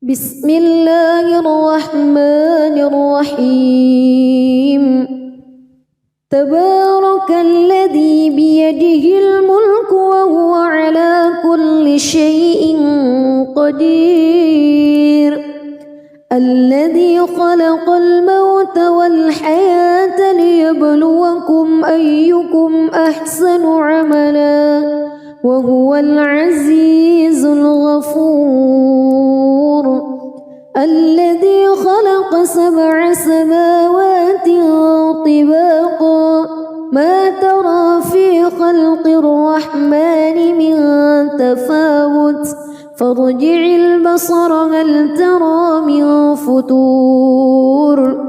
بسم الله الرحمن الرحيم تبارك الذي بيده الملك وهو على كل شيء قدير الذي خلق الموت والحياة ليبلوكم أيكم أحسن عملا وهو العزيز الغفور الذي خلق 7 سماوات طباقا ما ترى في خلق الرحمن من تفاوت فارجع البصر هل ترى من فتور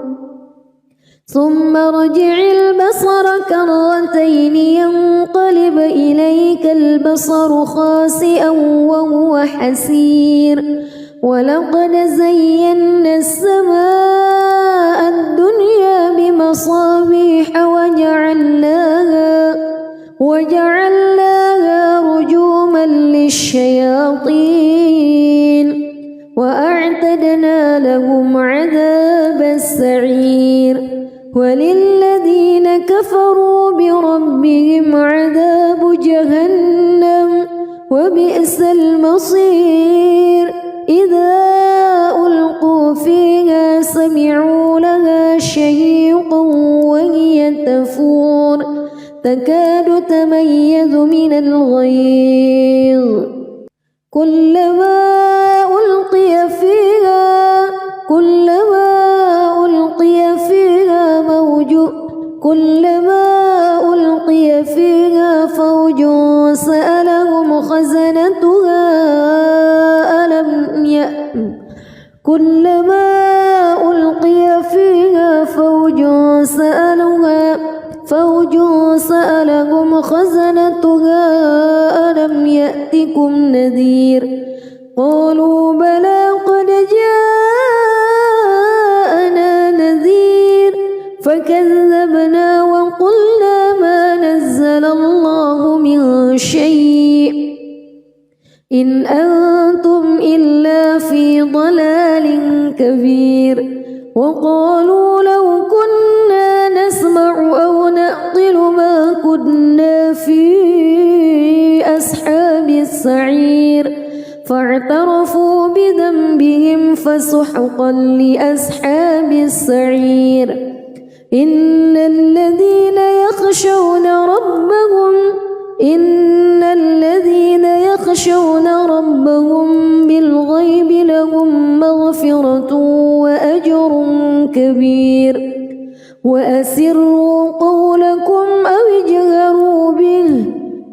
ثم ارجع البصر كرتين ينقلب إليك البصر خاسئا وهو حسير ولقد زينا السماء الدنيا بمصابيح وجعلناها رجوما للشياطين وأعتدنا لهم عذاب السعير وللذين كفروا بربهم عذاب جهنم وبئس المصير إذا ألقوا فيها سمعوا لها شهيقا وهي تفور تكاد تميز من الغيظ كلما ألقي فيها فوج سألهم خزنتها ألم يأتكم نذير قالوا بلى قد جاءنا نذير فكذبنا وقلنا ما نزل الله من شيء إن أنتم إلا في ضلال كبير وقالوا لو كنا نسمع أو نعقل ما كنا في أصحاب السعير فاعترفوا بذنبهم فسحقا لأصحاب السعير إن الذين يخشون ربهم بالغيب لهم مغفرة وأجر كبير وأسروا قولكم أو اجهروا به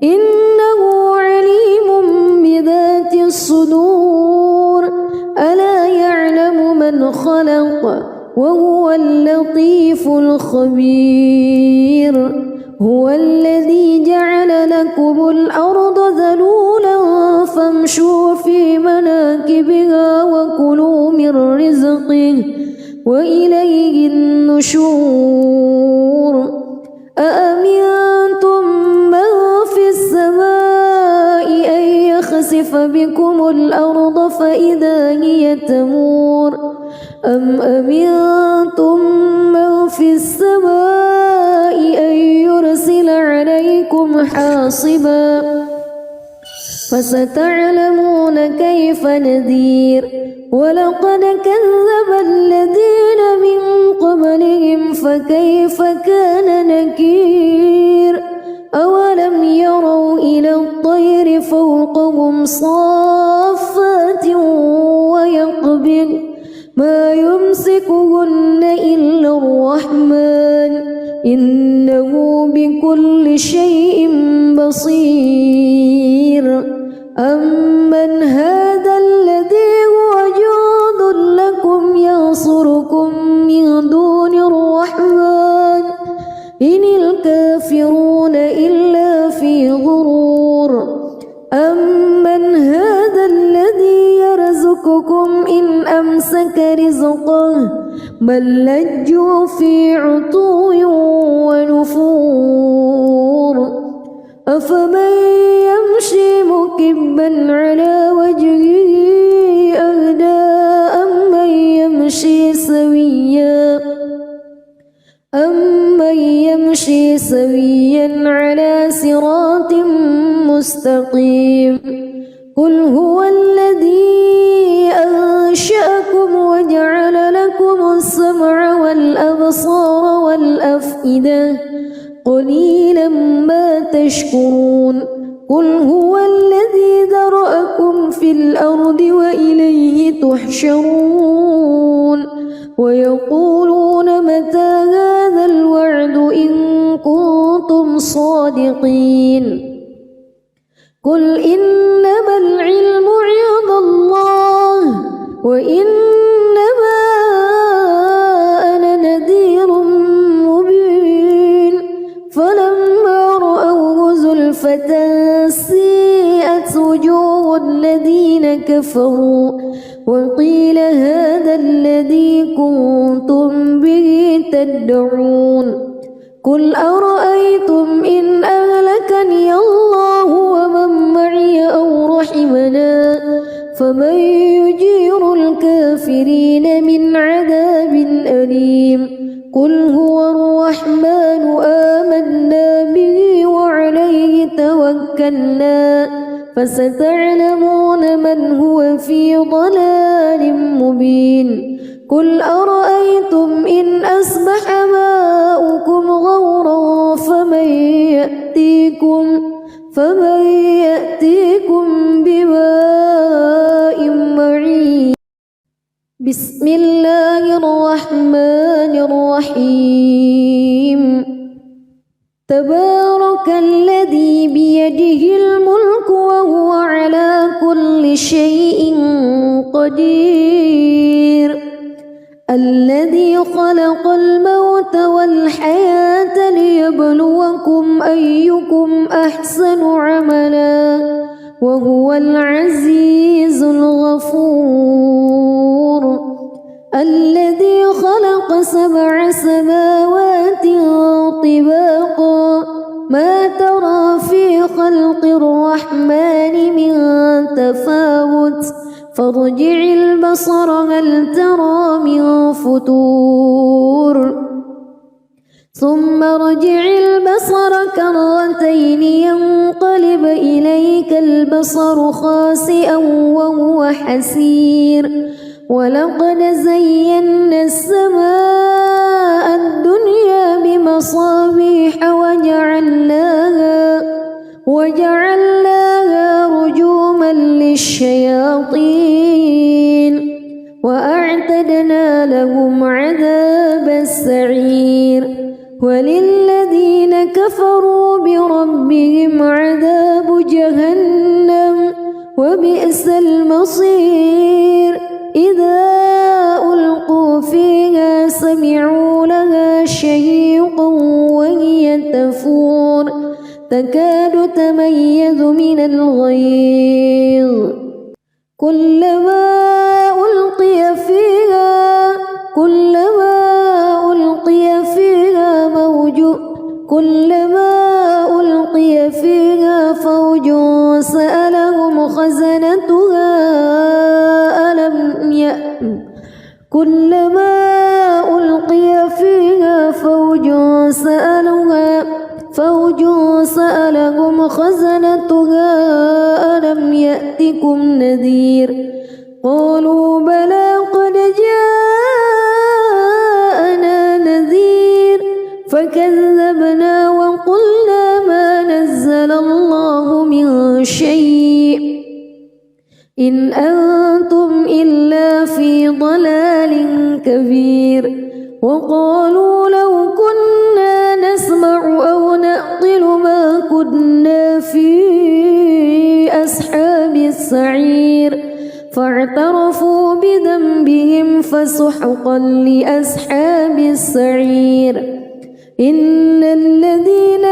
إنه عليم بذات الصدور ألا يعلم من خلق وهو اللطيف الخبير هو الذي جعل لكم الأرض ذلولا فامشوا في مناكبها وكلوا من رزقه وإليه النشور أأمنتم من في السماء أن يخسف بكم الأرض فإذا هي تمور أم أمنتم من في السماء أن يرسل عليكم حاصبا فستعلمون كيف نذير ولقد كذب الذين من قبلهم فكيف كان نكير أولم يروا إلى الطير فوقهم صافات ويقبض ما يمسكهن إلا الرحمن إنه بكل شيء بصير أمن هذا الذي هو جند لكم ينصركم من دون الرحمن إن الكافرون إلا في غرور أمن هذا الذي يرزقكم إن أمسك رزقه بل لجوا في عتو ونفور أفمن يمشي مكبا على وجهه أهدى سويا على صراط مستقيم قل هو الذي أنشأكم وجعل لكم السمع والأبصار والأفئدة قليلا ما تشكرون قل هو الذي ذرأكم في الأرض وإليه تحشرون ويقولون متى هذا الوعد إن كنتم صادقين قل إنما العلم عند الله وإنما أنا نذير مبين فلما رأوه زلفة سيئت وجوه الذين كفروا وقيل هذا الذي كنتم به تدعون قل أرأيتم إن أهلكني الله ومن معي أو رحمنا فمن يجير الكافرين من عذاب أليم قل هو الرحمن آمنا به وعليه توكلنا فستعلمون من هو في ضلال مبين قل أرأيتم إن أصبح ماؤكم غورا فمن يأتيكم بماء معين بسم الله الرحمن الرحيم تبارك الذي بيده الملك وهو على كل شيء قدير الذي خلق الموت والحياة ليبلوكم أيكم أحسن عملا وهو العزيز الغفور الذي خلق 7 سماوات طباقا ما ترى في خلق الرحمن من تفاوت فارجع البصر هل ترى من فتور ثم ارجع البصر كرتين ينقلب إليك البصر خاسئا وهو حسير ولقد زينا السماء الدنيا بمصابيح وجعلناها رجوما للشياطين وأعتدنا لهم عذاب السعير وللذين كفروا بربهم عذاب جهنم وبئس المصير إذا ألقوا فيها سمعوا لها شهيقا وهي تفور تكاد تميز من الغيظ كلما ألقي فيها فوج سألهم خزنتها كلما ألقي فيها فوج سألهم خزنتها ألم يأتكم نذير قالوا بلى قد جاءنا نذير فكذبنا وقلنا ما نزل الله من شيء إن أنتم إلا في ضلال كبير وقالوا لو كنا نسمع أو نعقل ما كنا في أصحاب السعير فاعترفوا بذنبهم فسحقا لأصحاب السعير إن الذين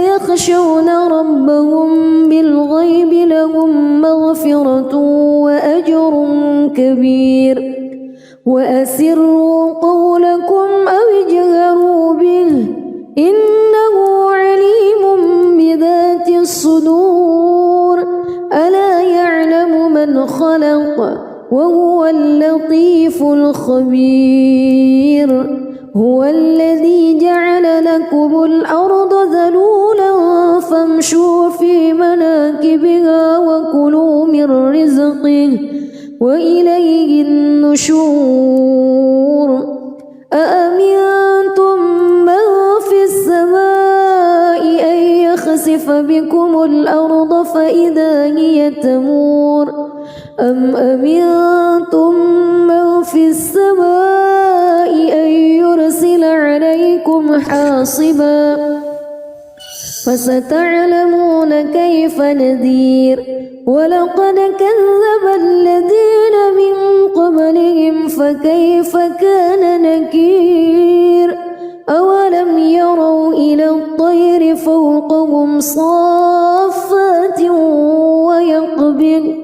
يخشون ربهم بالغيب لهم مغفرة وأجر كبير وأسروا قولكم أو اجهروا به إنه عليم بذات الصدور ألا يعلم من خلق وهو اللطيف الخبير هو الذي جعل لكم الأرض ذلولا فامشوا في مناكبها وكلوا من رزقه وإليه النشور أأمنتم من في السماء أن يخسف بكم الأرض فإذا هي تمور أم أمنتم من في السماء أن يرسل عليكم حاصبا فستعلمون كيف نذير ولقد كذب الذين من قبلهم فكيف كان نكير أولم يروا إلى الطير فوقهم صافات ويقبض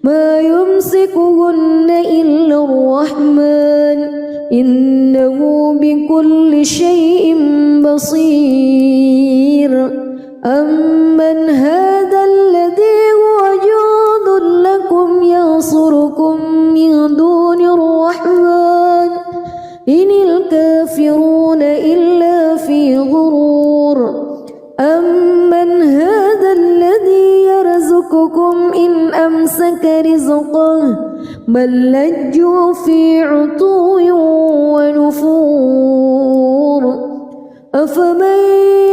ما يمسكهن إلا الرحمن إنه بكل شيء بصير أمن هذا الذي هو جند لكم ينصركم من دون الرحمن إن الكافرون إلا في غرور أمن هذا الذي يرزقكم إن أمسك رزقه بل لجوا في عتو ونفور أفمن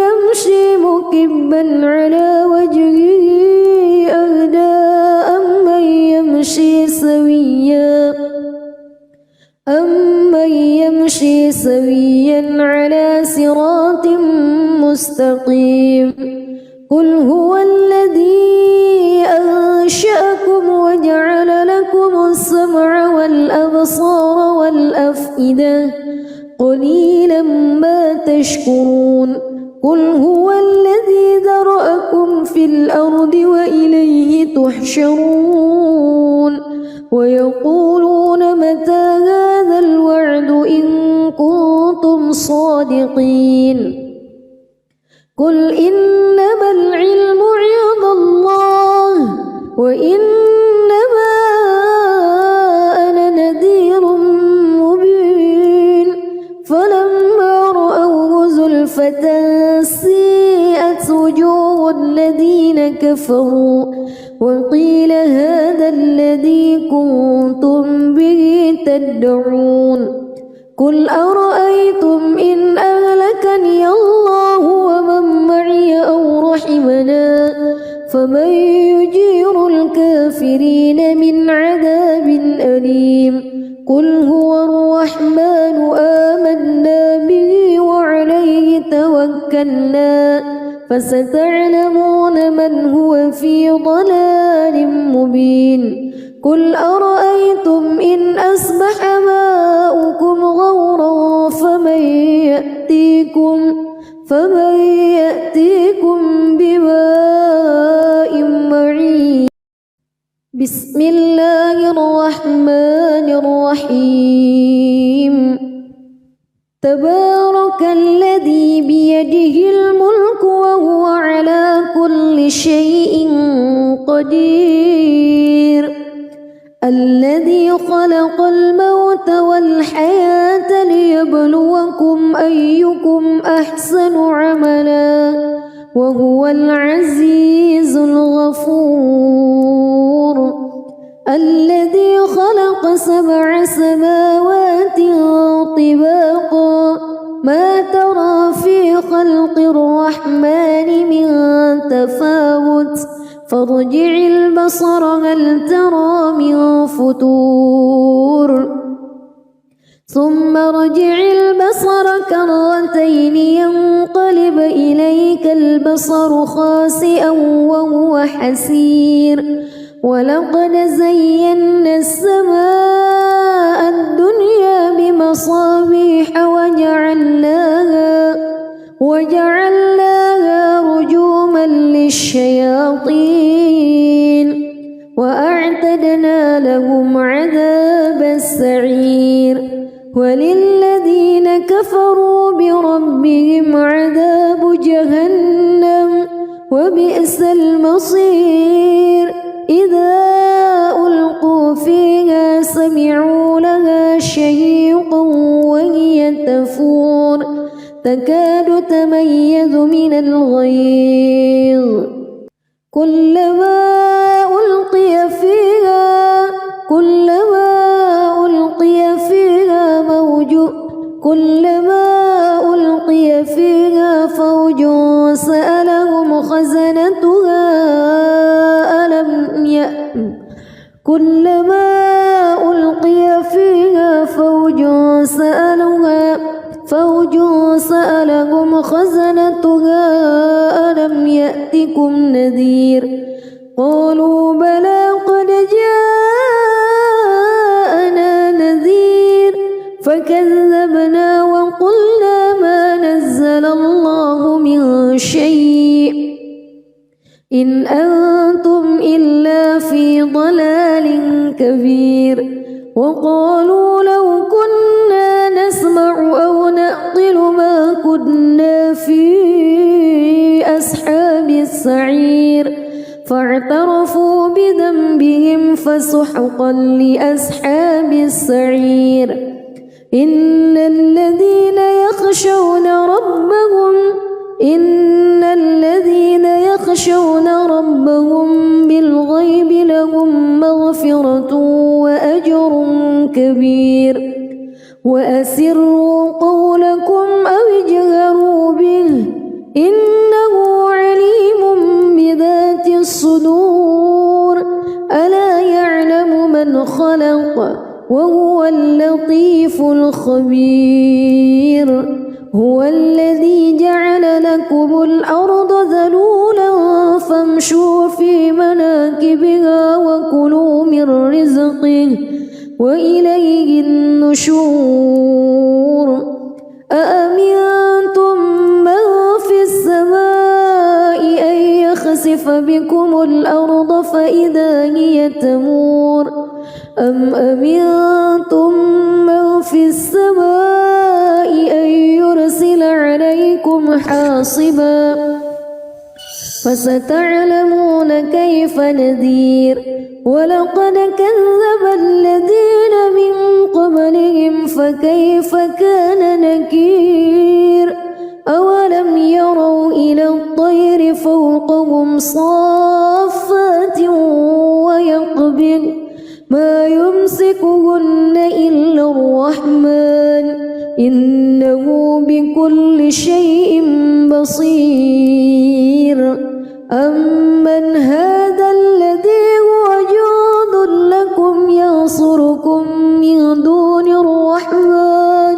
يمشي مكبا على وجهه أهدى أمن يمشي سويا على صراط مستقيم قل هو الذي أنشأكم وجعل لكم السمع والأبصار والأفئدة قليلا ما تشكرون قل هو الذي ذرأكم في الأرض وإليه تحشرون ويقولون متى هذا الوعد إن كنتم صادقين قل إنما العلم عند الله وإنما أنا نذير مبين فلما رأوه زلفة سيئت وجوه الذين كفروا وقيل هذا الذي كنتم به تدعون قل أرأيتم إن أهلكني الله ومن معي أو رحمنا فمن يجير الكافرين من عذاب أليم قل هو الرحمن آمنا به وعليه توكلنا فستعلمون من هو في ضلال مبين قل أرأيتم إن أصبح ماؤكم غورا فمن يأتيكم بماء معين بسم الله الرحمن الرحيم تبارك الذي بيده الملك وهو على كل شيء قدير الذي خلق الموت والحياة ليبلوكم أيكم أحسن عملا وهو العزيز الغفور الذي خلق 7 سماوات طباقا ما ترى في خلق الرحمن من تفاوت فارجع البصر هل ترى من فتور ثم ارجع البصر كرتين ينقلب إليك البصر خاسئا وهو حسير ولقد زينا السماء الدنيا بمصابيح وجعلناها رجوما للشياطين وأعتدنا لهم عذاب السعير وللذين كفروا بربهم عذاب جهنم وبئس المصير إذا ألقوا فيها تكاد تميز من الغيظ كلما ألقي فيها فوج سألهم خزنتها ألم يأتكم نذير قالوا بلى قد جاءنا نذير فكذبنا وقلنا ما نزل الله من شيء إن أنتم إلا في ضلال كبير وقالوا لو كنا نسمع أو نعقل ما كنا في أصحاب السعير فاعترفوا بذنبهم فسحقا لأصحاب السعير إن الذين يخشون ربهم بالغيب لهم مغفرة وأجر كبير وأسروا قولكم أو اجهروا به إنه عليم بذات الصدور ألا يعلم من خلق وهو اللطيف الخبير هو الذي جعل لكم الأرض ذلولا فامشوا في مناكبها وكلوا من رزقه وإليه النشور أأمنتم من في السماء أن يخسف بكم الأرض فإذا هي تمور أم أمنتم من في السماء أن يرسل عليكم حاصبا فستعلمون كيف نذير ولقد كذب الذين من قبلهم فكيف كان نكير أولم يروا إلى الطير فوقهم صافات ويقبض ما يمسكهن إلا الرحمن إنه بكل شيء بصير أمن هذا الذي هو جند لكم ينصركم من دون الرحمن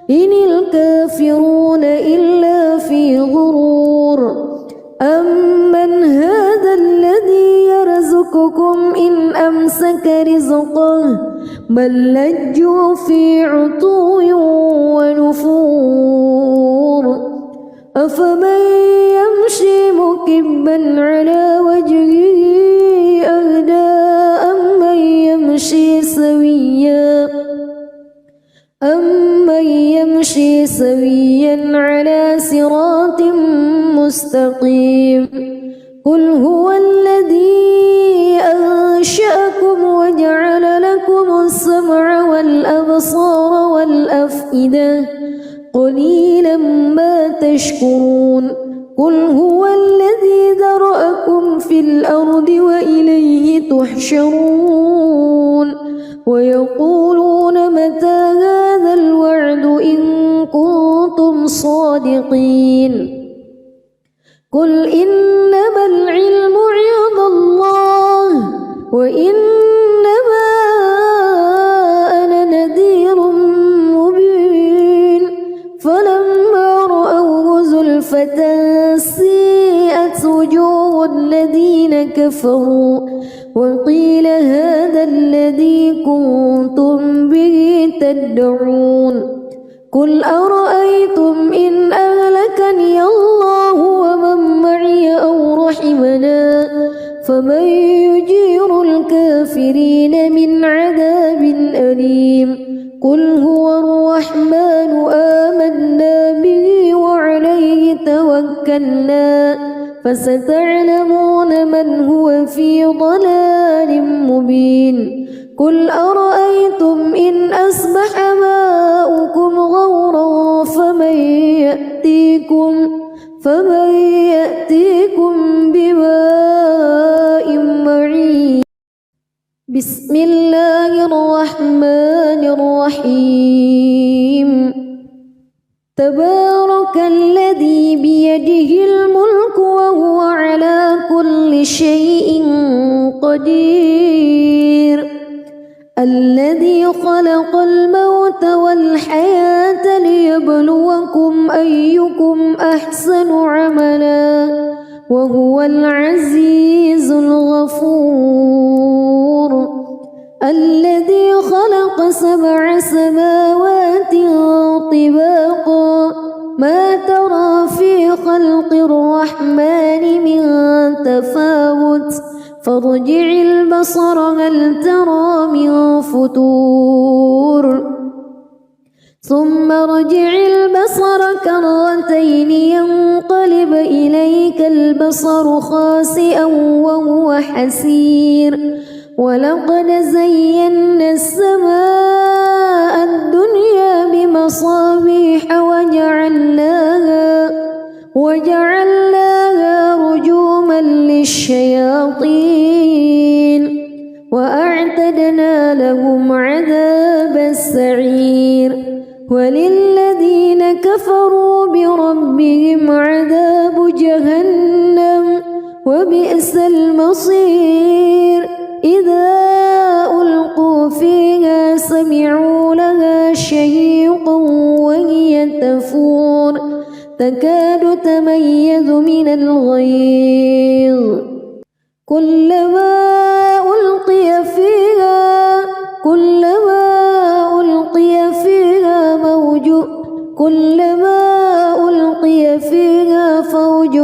إن الكافرون إلا في غرور أمن هذا الذي يرزقكم إن أمسك رزقه بل لجوا في عتو ونفور أفمن يمشي مكبا على وجهه أهدى أمن يمشي سويا على صراط مستقيم قل هو الذي أنشأكم وجعل لكم السمع والأبصار والأفئدة قليلا ما تشكرون قل هو الذي ذرأكم في الأرض وإليه تحشرون ويقولون متى هذا الوعد إن كنتم صادقين قل إنما العلم عند الله وإنما أنا نذير مبين فلما رأوه زلفة سيئت وجوه الذين كفروا وقيل هذا الذي كنتم به تدعون قل أرأيتم إن أهلكني الله ومن معي أو رحمنا فمن يجير الكافرين من عذاب أليم قل هو الرحمن آمنا به وعليه توكلنا فستعلمون من هو في ضلال مبين قل أرأيتم إن أصبح ماؤكم غورا فمن يأتيكم بماء معين. بسم الله الرحمن الرحيم. تبارك الذي بيده الملك وهو على كل شيء قدير. الذي خلق الموت والحياة ليبلوكم أيكم أحسن عملا وهو العزيز الغفور. الذي خلق 7 سماوات طباقا ما ترى في خلق الرحمن من تفاوت فارجع البصر هل ترى من فتور ثم ارجع البصر كرتين ينقلب إليك البصر خاسئا وهو حسير. ولقد زينا السماء الدنيا بمصابيح وجعلناها رجوما للشياطين وأعتدنا لهم عذاب السعير. وللذين كفروا بربهم عذاب جهنم وبئس المصير. إذا ألقوا فيها سمعوا لها شهيقا وهي تفور تكاد تميز من الغيظ كلما ألقي فيها فوج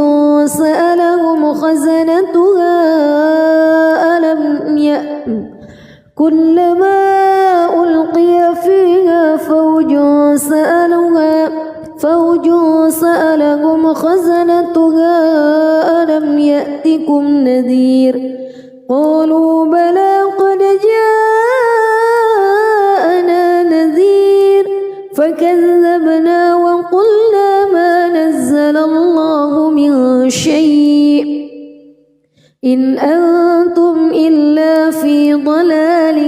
سألهم خزنتها ألم يأتكم نذير قالوا بلى قد جاءنا نذير فكذبنا وقلنا ما نزل الله من شيء إن أنتم إلا في ضلال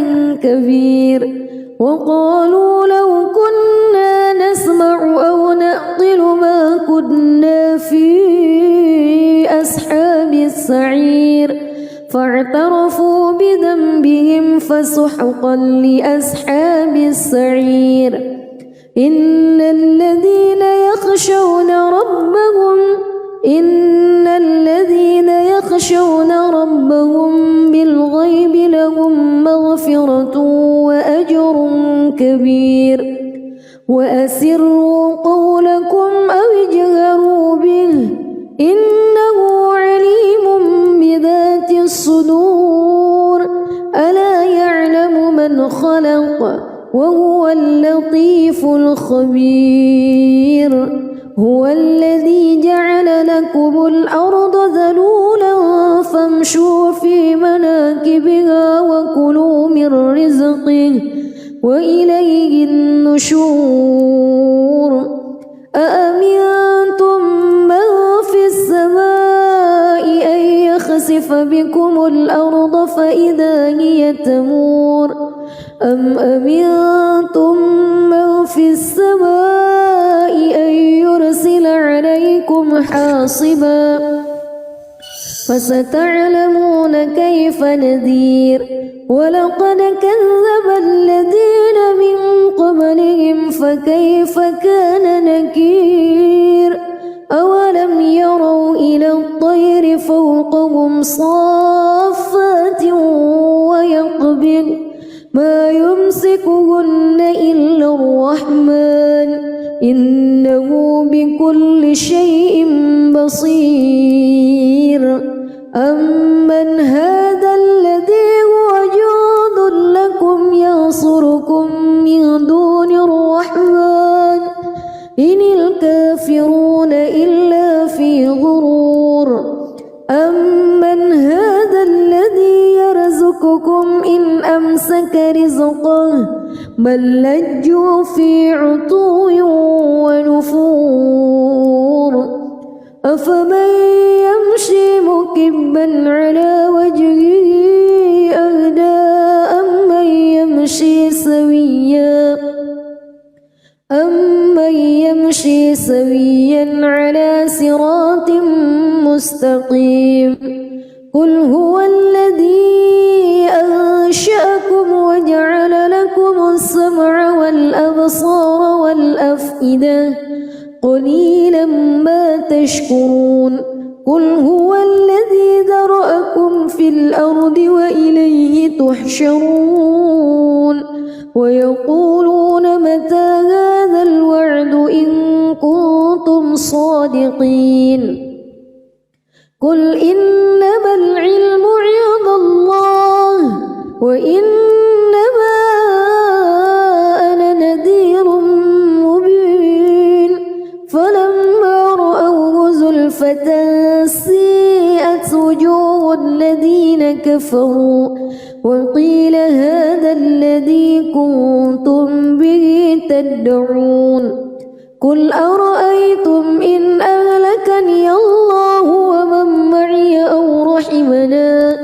كبير. وقالوا لو كنا نسمع أو نعقل ما كنا في أصحاب السعير فاعترفوا بذنبهم فسحقا لأصحاب السعير. إن الذين يخشون ربهم بالغيب لهم مغفرة وأجر كبير. وأسروا قولكم أو اجهروا به إنه عليم بذات الصدور. ألا يعلم من خلق وهو اللطيف الخبير. هو الذي جعل لكم الأرض ذلولا فامشوا في مناكبها وكلوا من رزقه وإليه النشور. أأمنتم من في السماء أن يخسف بكم الأرض فإذا هي تمور أم أمنتم من في السماء أن يرسل عليكم حاصبا فستعلمون كيف نذير. ولقد كذب الذين من قبلهم فكيف كان نكير. أولم يروا إلى الطير فوقهم صافات ويقبض ما يمسكهن إلا الرحمن إنه بكل شيء بصير. أمن هذا الذي هو جند لكم ينصركم من دون الرحمن إن الكافرون إلا في غرور. أمن هذا الذي يرزقكم إن أمسك رزقه بل لجوا في عتو ونفور أفمن يمشي مكبا على وجهه أهدى أمن يمشي سويا على صراط مستقيم قل هو الذي أنشأكم وجعل لكم السمع والأبصار والأفئدة قليلا ما تشكرون قل هو الذي ذرأكم في الأرض وإليه تحشرون ويقولون متى هذا الوعد إن كنتم صادقين قل إنما العلم عند الله وإنما أنا نذير مبين فلما رأوه زلفة سيئت وجوه الذين كفروا وقيل هذا الذي كنتم به تدعون قل أرأيتم إن أهلكني الله ومن معي أو رحمنا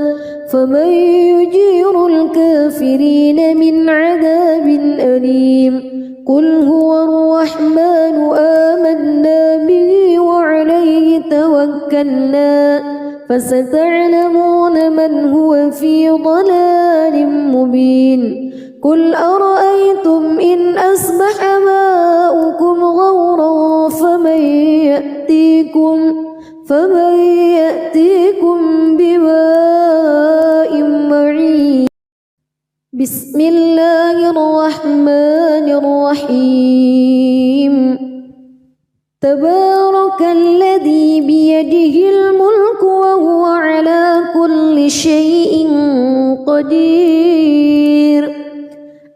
فمن يجير الكافرين من عذاب أليم قل هو الرحمن آمنا به وعليه توكلنا فستعلمون من هو في ضلال مبين قل أرأيتم إن أصبح ماؤكم غورا فمن يأتيكم بماء معين بسم الله الرحمن الرحيم تبارك الذي بيده الملك وهو على كل شيء قدير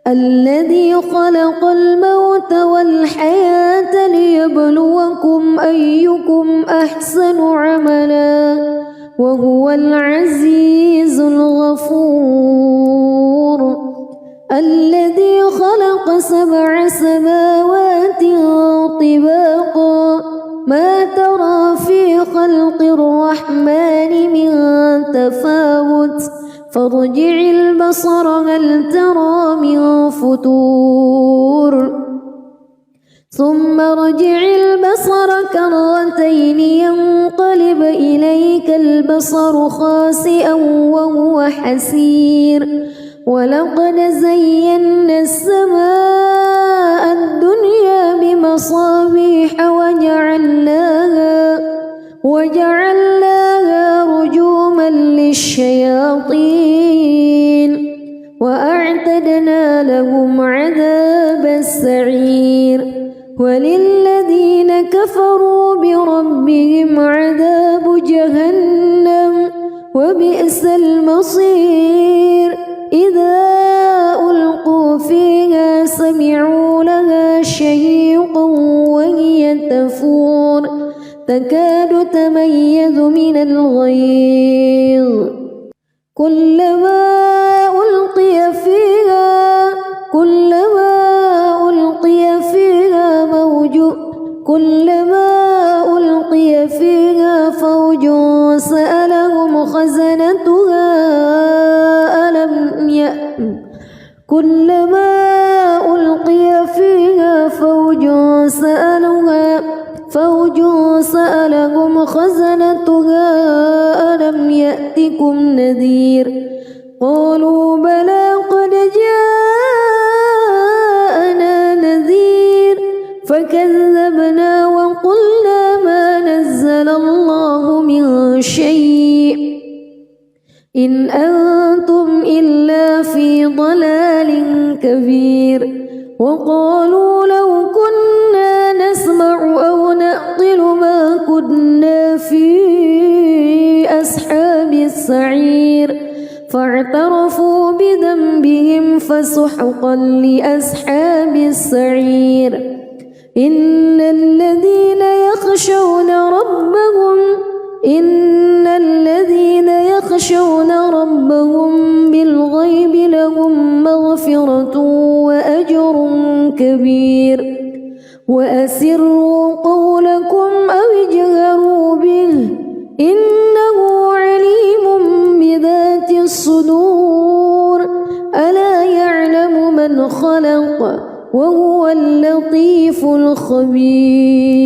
الذي خلق الموت والحياة ليبلوكم أيكم أحسن عملا وهو العزيز الغفور الذي خلق 7 سماوات طباقا ما ترى في خلق الرحمن من تفاوت فارجع البصر هل ترى من فتور ثم ارجع البصر كرتين ينقلب إليك البصر خاسئا وهو حسير ولقد زينا السماء الدنيا بمصابيح وجعلناها رجوما للشياطين وأعتدنا لهم عذاب السعير وللذين كفروا بربهم عذاب جهنم وبئس المصير إذا ألقوا فيها سمعوا لها شهيقا وهي تفور تكاد تميز من الغيظ كلما ألقي فيها فوج سألهم خزنتها ألم يأتكم نذير قالوا بلى قد جاءنا نذير فكذبنا وقلنا ما نزل الله من شيء إن أنتم إلا في ضلال كبير وقالوا لو كنا نسمع أو نعقل ما كنا في أصحاب السعير فاعترفوا بذنبهم فسحقا لأصحاب السعير إن الذين يخشون ربهم بالغيب لهم كبير وأسروا قولكم أو اجهروا به إنه عليم بذات الصدور ألا يعلم من خلق وهو اللطيف الخبير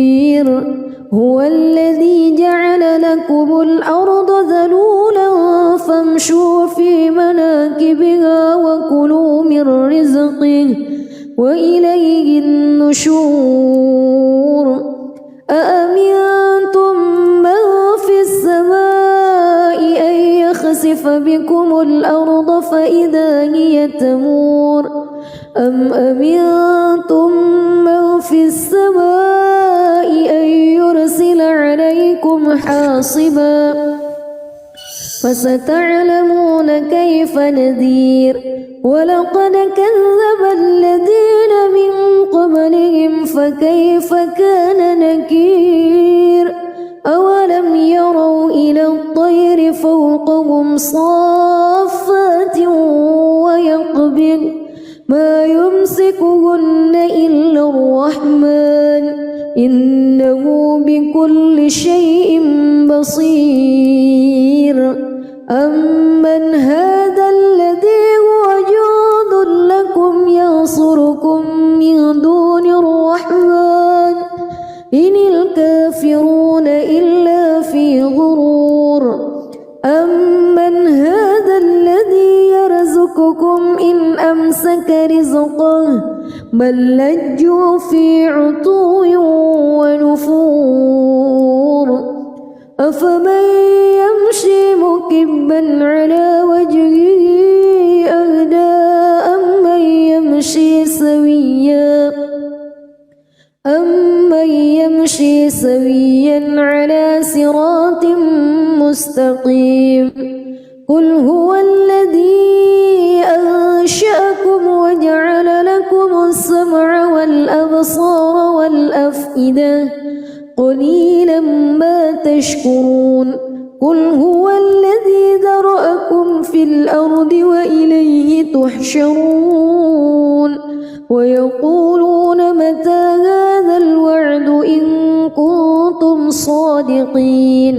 هو الذي جعل لكم الأرض ذلولا فامشوا في مناكبها وكلوا من رزقه وإليه النشور أأمنتم من في السماء أن يخسف بكم الأرض فإذا هي تمور أم أمنتم من في السماء أن يرسل عليكم حاصبا فستعلمون كيف نذير ولقد كذب الذين من قبلهم فكيف كان نكير أولم يروا إلى الطير فوقهم صافات ويقبض ما يمسكهن إلا الرحمن إنه بكل شيء بصير أمن هذا الذي هو جند لكم ينصركم من دون الرحمن إن الكافرون إلا في غرور أمن هذا الذي يرزقكم إن أمسك رزقه بل لجوا في عتو ونفور أفمن يمشي مكبا على وجهه أهدى أمن يمشي سويا على صراط مستقيم قل هو الذي أنشأكم وجعل لكم السمع والأبصار والأفئدة قليلا ما تشكرون قل هو الذي ذرأكم في الأرض وإليه تحشرون ويقولون متى هذا الوعد إن كنتم صادقين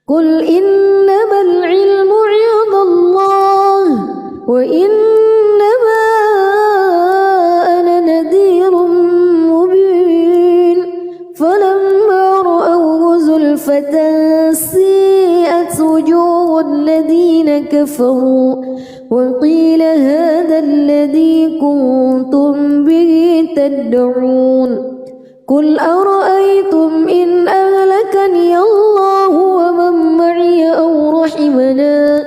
قل إنما العلم عند الله وإنما أنا نذير مبين فلما رأوه زلفة سيئت وجوه الذين كفروا وقيل هذا الذي كنتم به تدعون قل أرأيتم إن أهلكني الله ومن معي أو رحمنا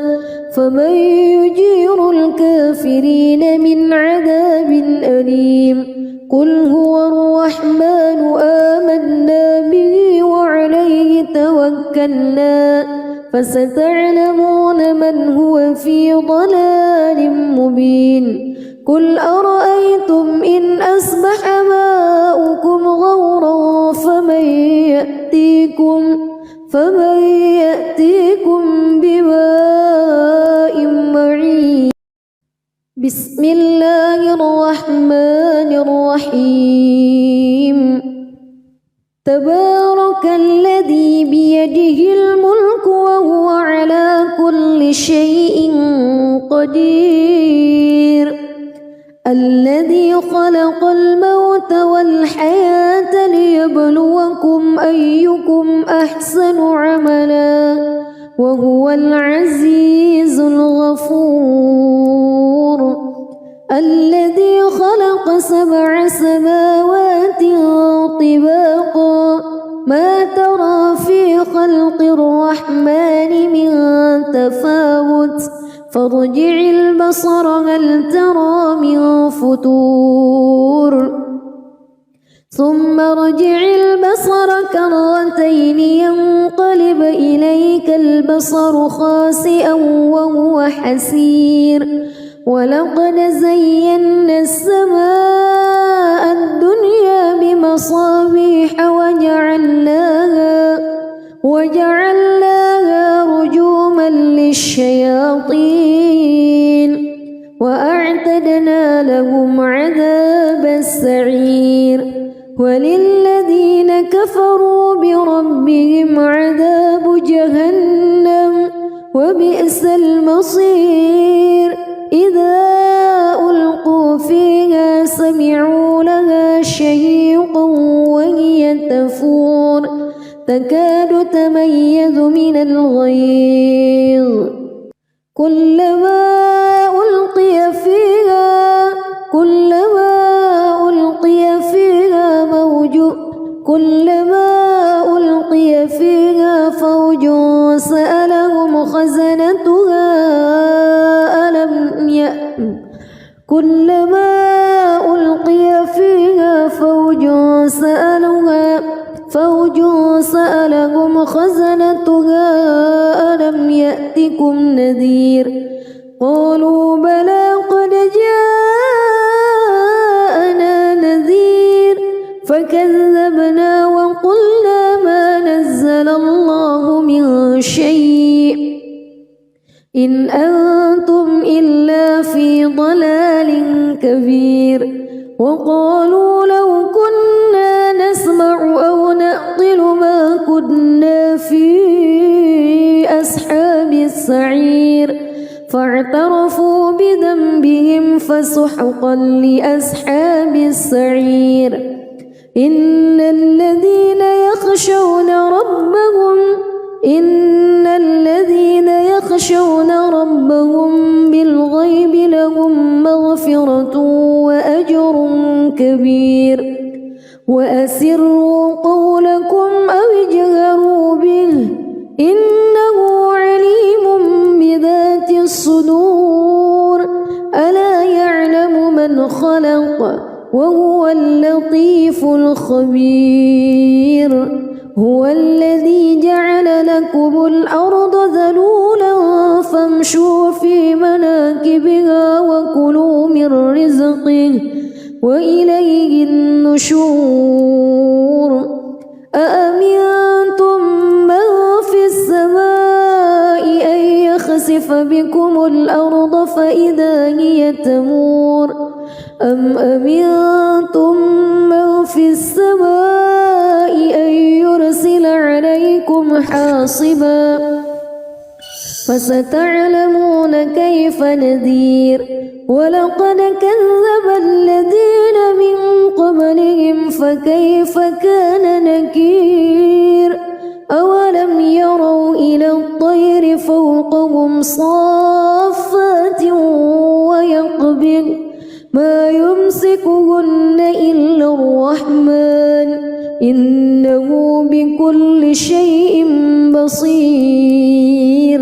فمن يجير الكافرين من عذاب أليم قل هو الرحمن آمنا به وعليه توكلنا فستعلمون من هو في ضلال مبين قل أرأيتم إن أصبح ماؤكم غورا فمن يأتيكم بماء معين بسم الله الرحمن الرحيم تبارك الذي بيده الملك وهو على كل شيء قدير الذي خلق الموت والحياة ليبلوكم أيكم أحسن عملا وهو العزيز الغفور الذي خلق 7 سماوات طباقا ما ترى في خلق الرحمن من تفاوت فارجع البصر هل ترى من فتور ثم ارجع البصر كرتين ينقلب إليك البصر خاسئا وهو حسير ولقد زينا السماء الدنيا بمصابيح وجعلناها رجوما للشياطين وأعتدنا لأعتدنا لهم عذاب السعير وللذين كفروا بربهم عذاب جهنم وبئس المصير إذا ألقوا فيها سمعوا لها شهيقا وهي تفور تكاد تميز من الغيظ كلما ألقي فيها فوج سألهم خزنتها ألم يأتكم نذير قالوا بلى قد جاءنا نذير فكذبنا وقلنا ما نزل الله من شيء إن أنتم إلا في ضلال كبير وقالوا لو كنا نسمع أو نعقل ما كنا في أصحاب السعير فاعترفوا بذنبهم فسحقا لأصحاب السعير إن الذين يخشون ربهم بالغيب لهم مغفرة وأجر كبير وأسروا قولكم أو اجهروا به إنه عليم بذات الصدور ألا يعلم من خلق وهو اللطيف الخبير هو الذي جعل لكم الأرض ذلولا فامشوا في مناكبها وكلوا من رزقه وإليه النشور أأمنتم من في السماء أن يخسف بكم الأرض فإذا هي تمور أم أمنتم من في السماء أن يرسل عليكم حاصبا فستعلمون كيف نذير ولقد كذب الذين من قبلهم فكيف كان نكير أولم يروا إلى الطير فوقهم صافات ويقبض ما يمسكهن إلا الرحمن إنه بكل شيء بصير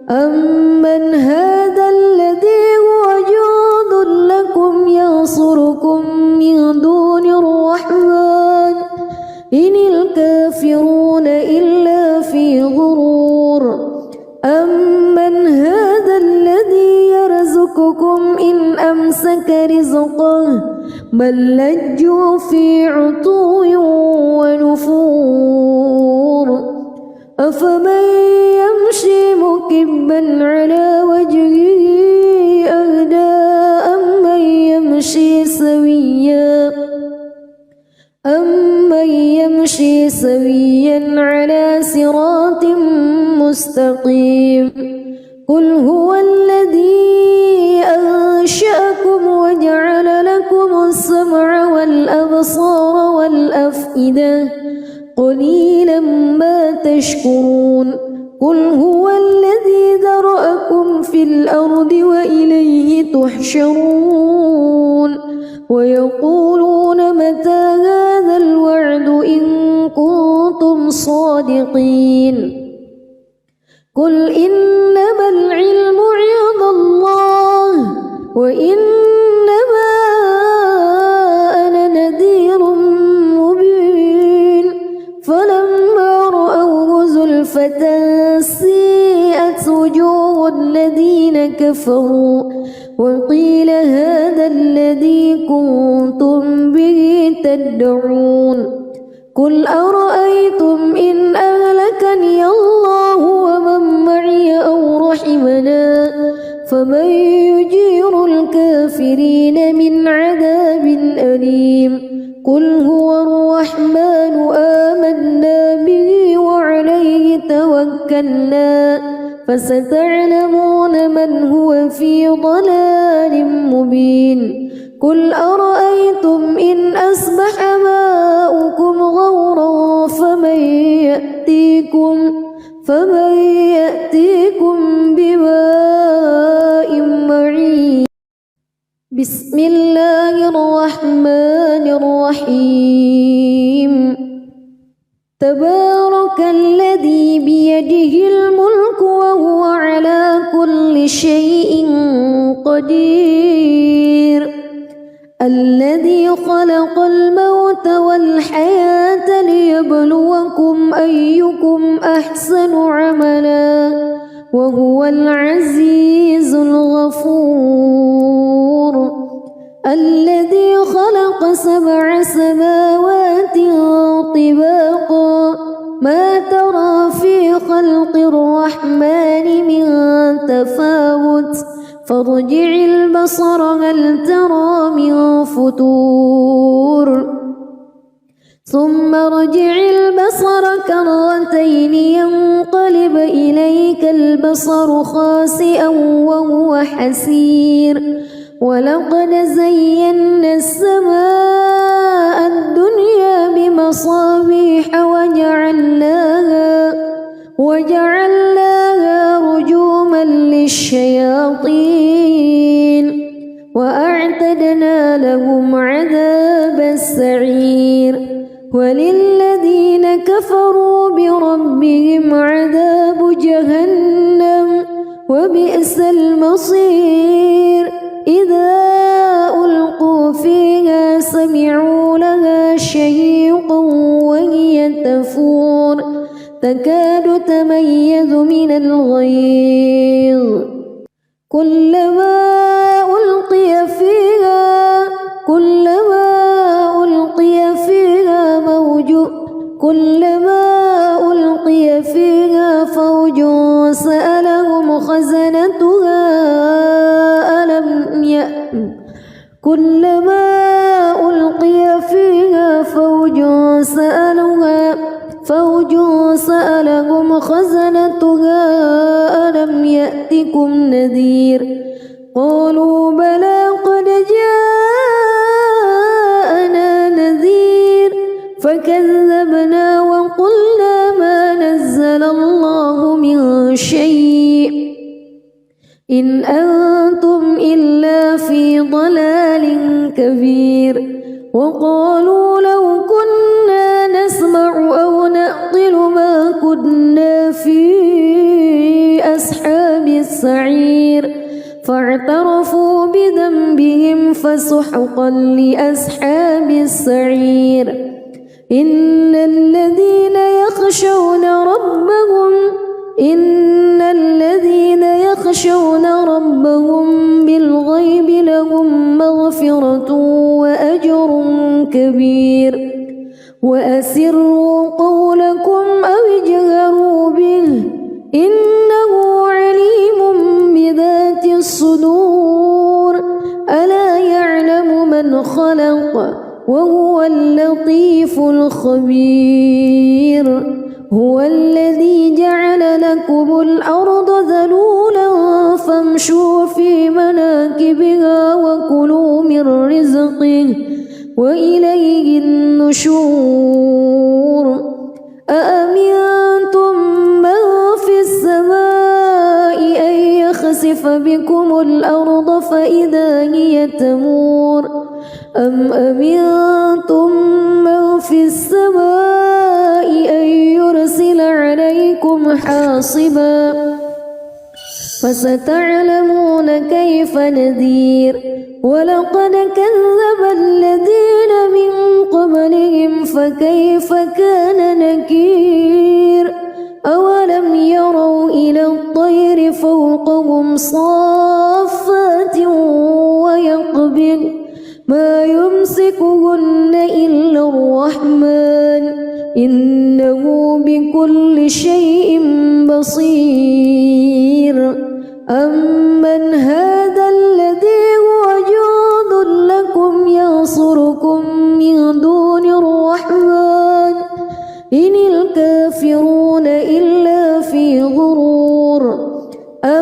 أمن هذا الذي هو جند لكم ينصركم من دون الرحمن إن الكافرون إلا في غرور أمن هذا الذي يرزقكم إن أمسك رزقه بل لجوا في عتو ونفور أفمن يمشي مكبا على وجهه أهدى أمن يمشي سويا على صراط مستقيم قل هو الذي أنشأكم وجعل لكم السمع والأبصار والأفئدة قليلا ما تشكرون قل هو الذي ذرأكم في الأرض وإليه تحشرون ويقولون متى هذا الوعد إن كنتم صادقين قل إنما العلم عند الله وإنما أنا نذير مبين فلما رأوه زلفة سيئت وجوه الذين كفروا وقيل هذا الذي كنتم به تدعون قل أرأيتم إن أهلكني الله ومن معي أو رحمنا فمن يجير الكافرين الكافرين من عذاب أليم قل هو الرحمن آمنا به وعليه توكلنا فستعلمون من هو في ضلال مبين قل أرأيتم إن أصبح ماؤكم غورا فمن يأتيكم بماء معين بسم الله الرحمن الرحيم تبارك الذي بيده الملك وهو على كل شيء قدير الذي خلق الموت والحياة ليبلوكم أيكم أحسن عملا وهو العزيز الغفور الذي خلق 7 سماوات طباقا ما ترى في خلق الرحمن من تفاوت فارجع البصر هل ترى من فتور ثم ارجع البصر كرتين ينقلب إليك البصر خاسئا وهو حسير ولقد زينا السماء الدنيا بمصابيح وجعلناها رجوما للشياطين وأعتدنا لهم عذاب السعير وللذين كفروا بربهم عذاب جهنم وبئس المصير إذا ألقوا فيها سمعوا لها شهيقا وهي تفور تكاد تميز من الغيظ كلما ألقي فيها فوج سألهم خزنتها ألم يأتكم نذير قالوا بلى قد جاءنا نذير فكذبنا وقلنا ما نزل الله من شيء إن أنتم إلا في ضلال كبير وقالوا لو كنا نسمع أو نعقل ما كنا في أصحاب السعير فاعترفوا بذنبهم فسحقا لأصحاب السعير إن الذين يخشون ربهم بالغيب لهم مغفرة وأجر كبير وأسروا قولكم أو اجهروا به إنه عليم بذات الصدور ألا يعلم من خلق وهو اللطيف الخبير هو الذي جعل لكم الأرض ذلولا فامشوا في مناكبها وكلوا من رزقه وإليه النشور أأمنتم من في السماء أن يخسف بكم الأرض فإذا هي تمور أم أمنتم من في السماء أن يرسل عليكم حاصبا فستعلمون كيف نذير ولقد كذب الذين من قبلهم فكيف كان نكير أولم يروا إلى الطير فوقهم صافات ويقبض ما يمسكهن إلا الرحمن إنه بكل شيء بصير أمن هذا الذي هو جند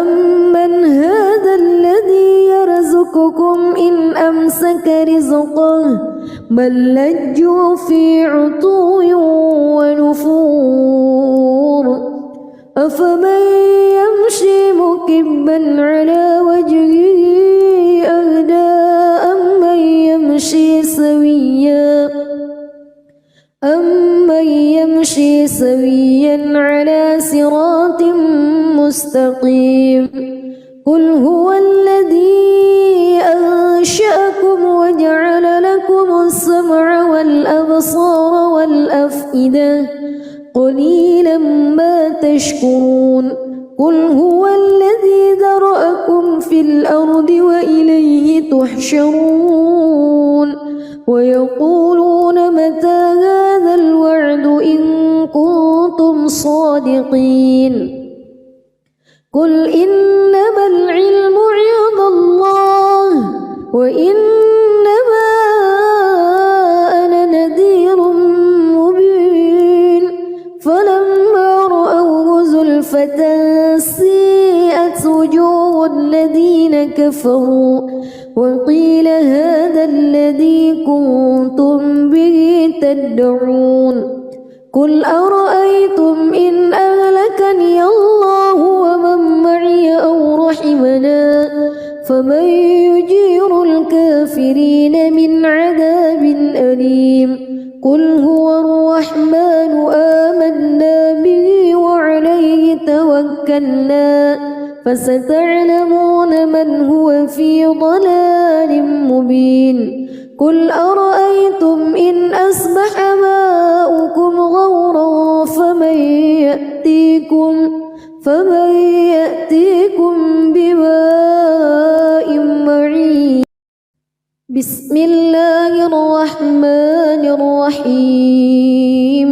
أمن هذا الذي يرزقكم إن أمسك رزقه بل لجوا في عتو ونفور أفمن يمشي مكبا على وجهه أهدى أمن يمشي سويا على صراط مستقيم قل هو الذي أنشأكم وجعل لكم السمع والأبصار والأفئدة قليلا ما تشكرون قل هو الذي ذرأكم في الأرض وإليه تحشرون ويقولون متى هذا الوعد إن كنتم صادقين قل إنما العلم عند الله وإنما أنا نذير مبين فلما رأوه زلفة سيئت وجوه الذين كفروا وقيل هذا الذي كنتم به تدعون قل أرأيتم إن أهلكني الله ومن معي أو رحمنا فمن يجير الكافرين من عذاب أليم قل هو الرحمن آمنا به وعليه توكلنا فستعلمون من هو في ضلال مبين قل أرأيتم إن أصبح ماؤكم غورا فمن يأتيكم بماء معين بسم الله الرحمن الرحيم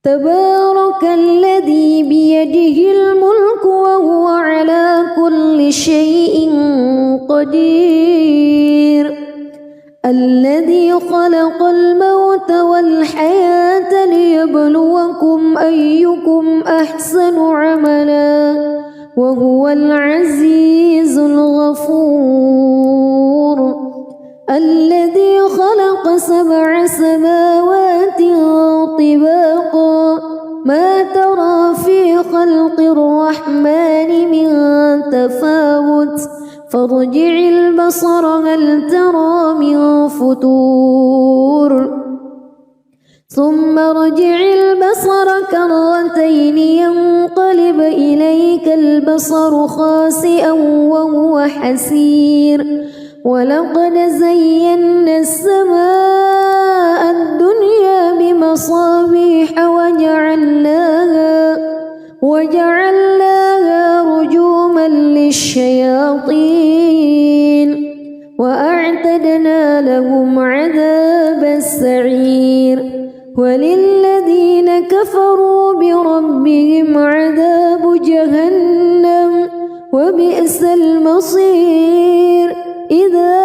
تبارك الذي بيده الملك وهو على كل شيء قدير الذي خلق الموت والحياة ليبلوكم أيكم أحسن عملا وهو العزيز الغفور الذي خلق 7 سماوات طباقا ما ترى في خلق الرحمن من تفاوت فارجع البصر هل ترى من فتور ثم ارجع البصر كرتين ينقلب إليك البصر خاسئا وهو حسير ولقد زينا السماء الدنيا بمصابيح وجعلناها رجوما للشياطين وأعتدنا لهم عذاب السعير وللذين كفروا بربهم عذاب جهنم وبئس المصير إذا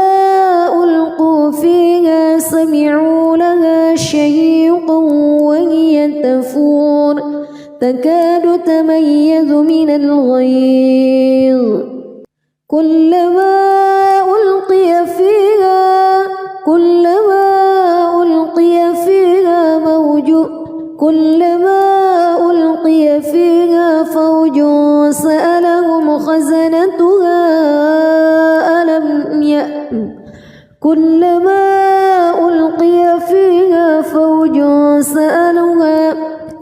ألقوا فيها سمعوا لها شهيقا وهي تفور تكاد تميز من الغيظ كلما ألقي فيها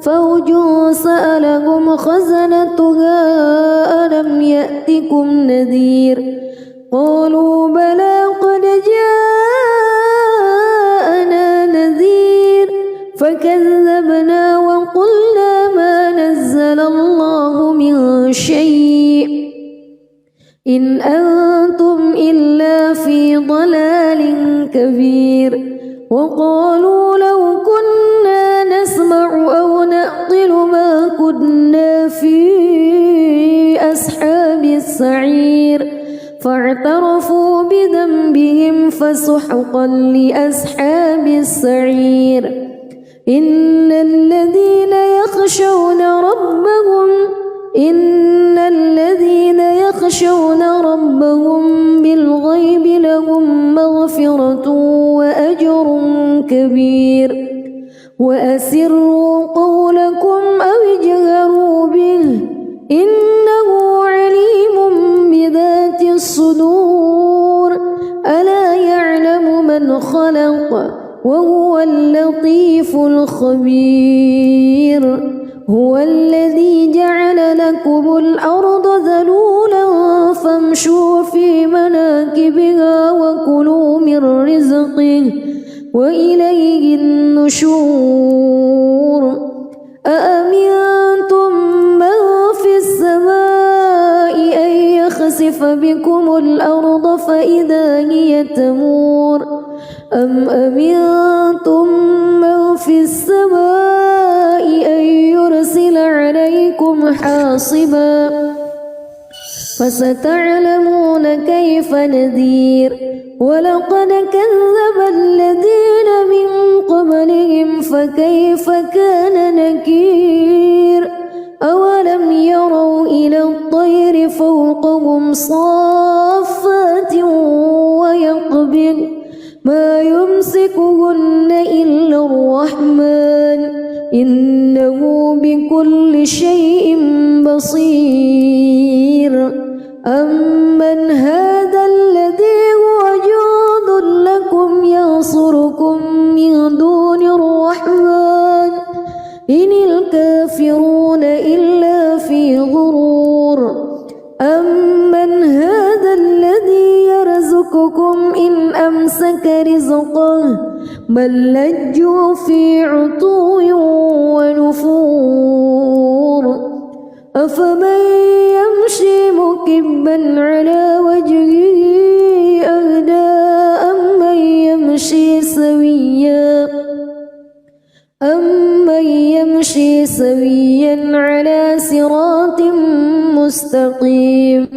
فوج سألهم خزنتها ألم يأتكم نذير قالوا بلى قد جاءنا نذير فكذبنا وقلنا ما نزل الله من شيء إن أنتم إلا في ضلال كبير وقالوا لو كنا نسمع أو نعقل ما كنا في أصحاب السعير فاعترفوا بذنبهم فسحقا لأصحاب السعير إن الذين يخشون ربهم إن الذين يخشون ربهم بالغيب لهم مغفرة وأجر كبير وأسروا قولكم أو اجهروا به إنه عليم بذات الصدور ألا يعلم من خلق وهو اللطيف الخبير هو الذي جعل لكم الأرض ذلولا فامشوا في مناكبها وكلوا من رزقه وإليه النشور أأمنتم من في السماء أن يخسف بكم الأرض فإذا هي تمور أم أمنتم من في السماء أن يرسل عليكم حاصبا فستعلمون كيف نذير ولقد كذب الذين من قبلهم فكيف كان نكير أولم يروا إلى الطير فوقهم صافات ويقبض ما يمسكهن إلا الرحمن إنه بكل شيء بصير أمن هذا الذي هو جند لكم ينصركم من دون الرحمن إن الكافرون إلا في غرور أمن هذا الذي يرزقكم إن أمسك رزقه بل لجوا في عتو ونفور أفمن يمشي مكبا على وجهه أهدى أمن يمشي سويا على صراط مستقيم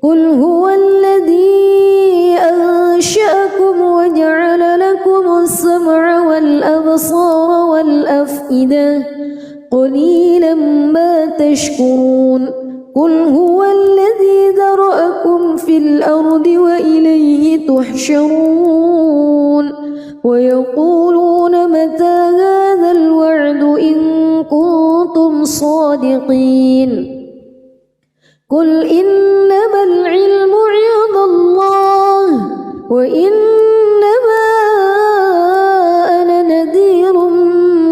قل هو الذي أنشأكم وجعل لكم السمع والأبصار والأفئدة قليلا ما تشكرون قل هو الذي ذرأكم في الأرض وإليه تحشرون ويقولون متى هذا الوعد إن كنتم صادقين قل إنما العلم عند الله وإنما أنا نذير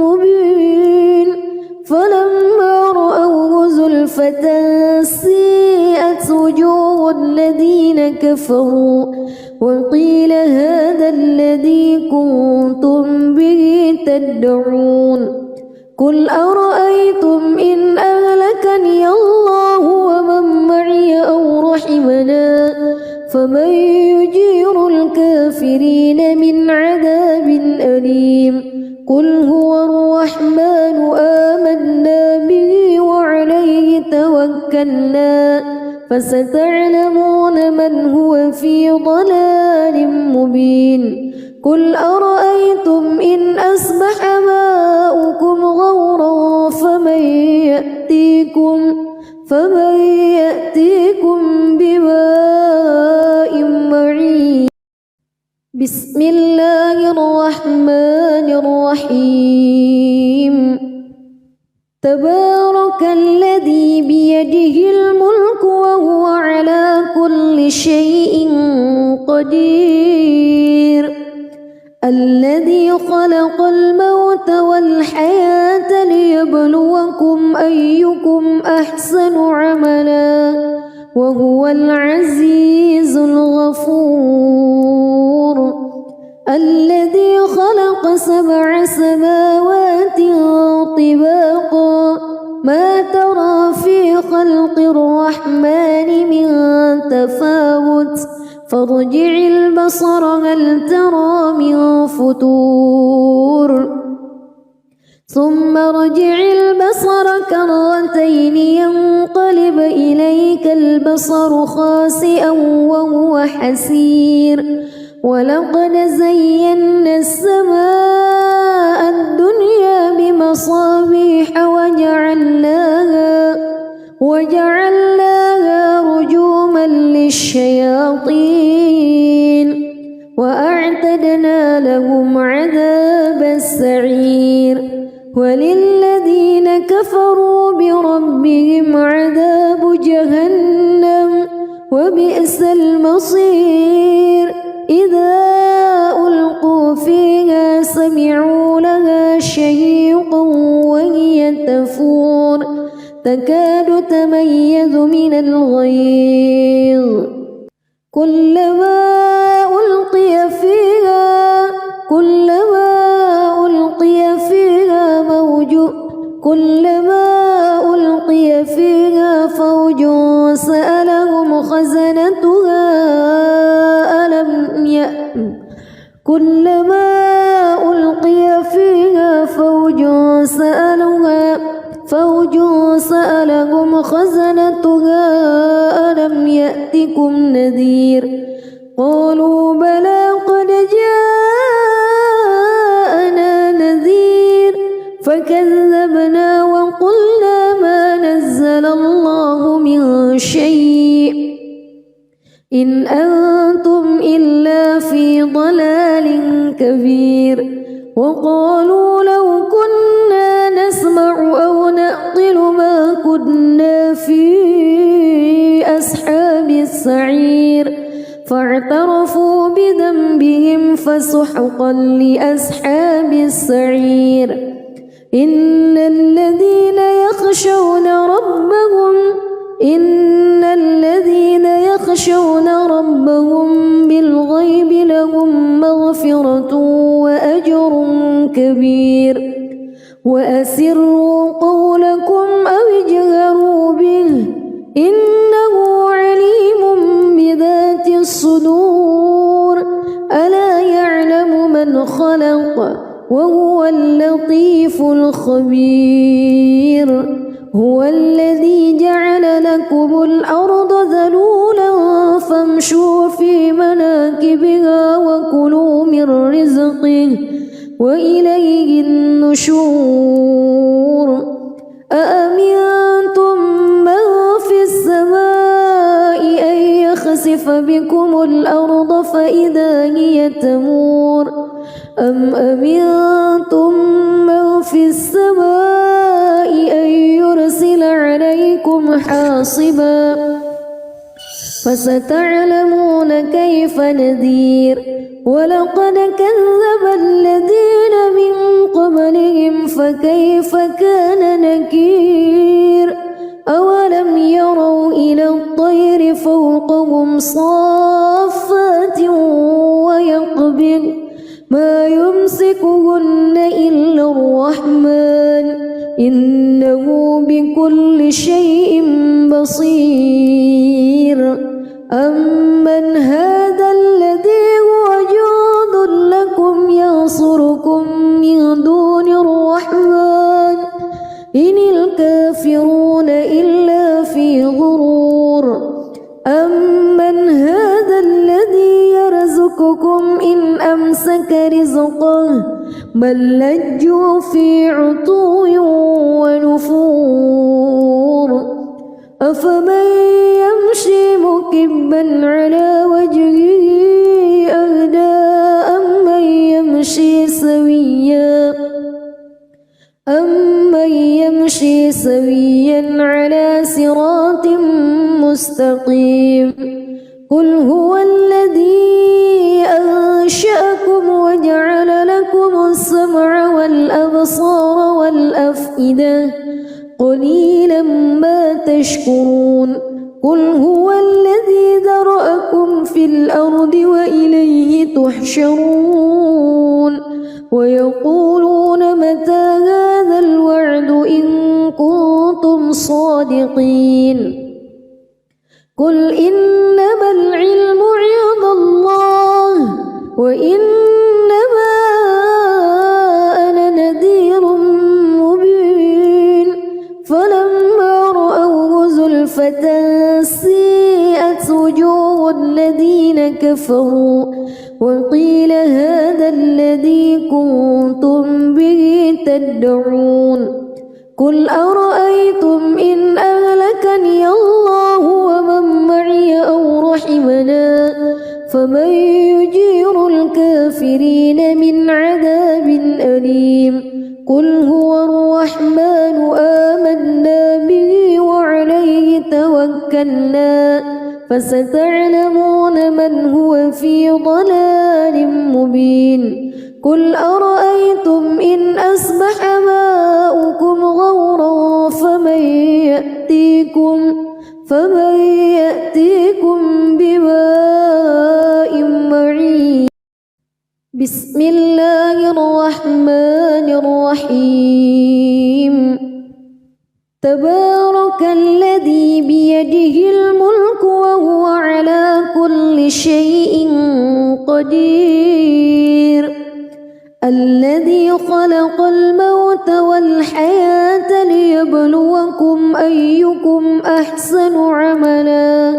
مبين فلما رأوه زلفة سيئت وجوه الذين كفروا وقيل هذا الذي كنتم به تدعون قل أرأيتم إن أهلكني الله ومن معي أو رحمنا فمن يجير الكافرين من عذاب أليم قل هو الرحمن آمنا به وعليه توكلنا فستعلمون من هو في ضلال مبين قل أرأيتم إن أصبح ماؤكم غورا فمن يأتيكم بماء معين بسم الله الرحمن الرحيم تبارك الذي بيده الملك وهو على كل شيء قدير الذي خلق الموت والحياة ليبلوكم أيكم أحسن عملا وهو العزيز الغفور الذي خلق 7 سماوات طباقا ما ترى في خلق الرحمن من تفاوت فارجع البصر هل ترى من فتور ثم ارجع البصر كرتين ينقلب إليك البصر خاسئا وهو حسير ولقد زينا السماء الدنيا بمصابيح وجعلناها رجوما للشياطين وأعتدنا لهم عذاب السعير وللذين كفروا بربهم عذاب جهنم وبئس المصير إذا ألقوا فيها سمعوا لها شهيقا وهي تفور تكاد تميز من الغيظ كلما ألقي فيها فوج سألهم خزنتها ألم يأتكم نذير قالوا بلى قد جاءنا نذير فكذبنا وقلنا ما نزل الله من شيء إن أنتم إلا في ضلال كبير وقالوا لو كنا نسمع أو نعقل ما كنا في أصحاب السعير فاعترفوا بذنبهم فسحقا لأصحاب السعير إن الذين يخشون ربهم بالغيب لهم مغفرة وأجر كبير وأسروا قولكم أو اجهروا به إنه عليم بذات الصدور ألا يعلم من خلق وهو اللطيف الخبير هو الذي جعل لكم الأرض ذلولا فامشوا في مناكبها وكلوا من رزقه وإليه النشور أأمنتم من في السماء أن يخسف بكم الأرض فإذا هي تمور أم أمنتم من في السماء أن يرسل عليكم حاصبا فستعلمون كيف نذير ولقد كذب الذين من قبلهم فكيف كان نكير أولم يروا إلى الطير فوقهم صافات ويقبض ما يمسكهن إلا الرحمن إنه بكل شيء بصير أمن هذا الذي هو جند لكم ينصركم من دون الرحمن إن الكافرون إلا في غرور أمن هذا الذي يرزقكم إن أمسك رزقه بل لجوا في عتو ونفور أفمن يمشي مكبا على وجهه أهدى أمن يمشي سويا على صراط مستقيم قل هو الذي أنشأكم وجعل لكم السمع والأبصار والأفئدة قليلا ما تشكرون قل هو الذي ذرأكم في الأرض وإليه تحشرون ويقولون متى هذا الوعد إن كنتم صادقين قل إنما العلم عند الله وإنما أنا نذير مبين فلما رأوه زلفة سيئت وجوه الذين كفروا وقيل هذا الذي كنتم به تدعون قل أرأيتم إن أهلك أهلكني الله ومن معي أو رحمنا فمن يجير الكافرين من عذاب أليم قل هو الرحمن آمنا به وعليه توكلنا فستعلمون من هو في ضلال مبين قل أرأيتم إن أصبح ماؤكم غورا فمن يأتيكم بماء معين بسم الله الرحمن الرحيم تبارك الذي بيده الملك وهو على كل شيء قدير الذي خلق الموت والحياة ليبلوكم أيكم أحسن عملا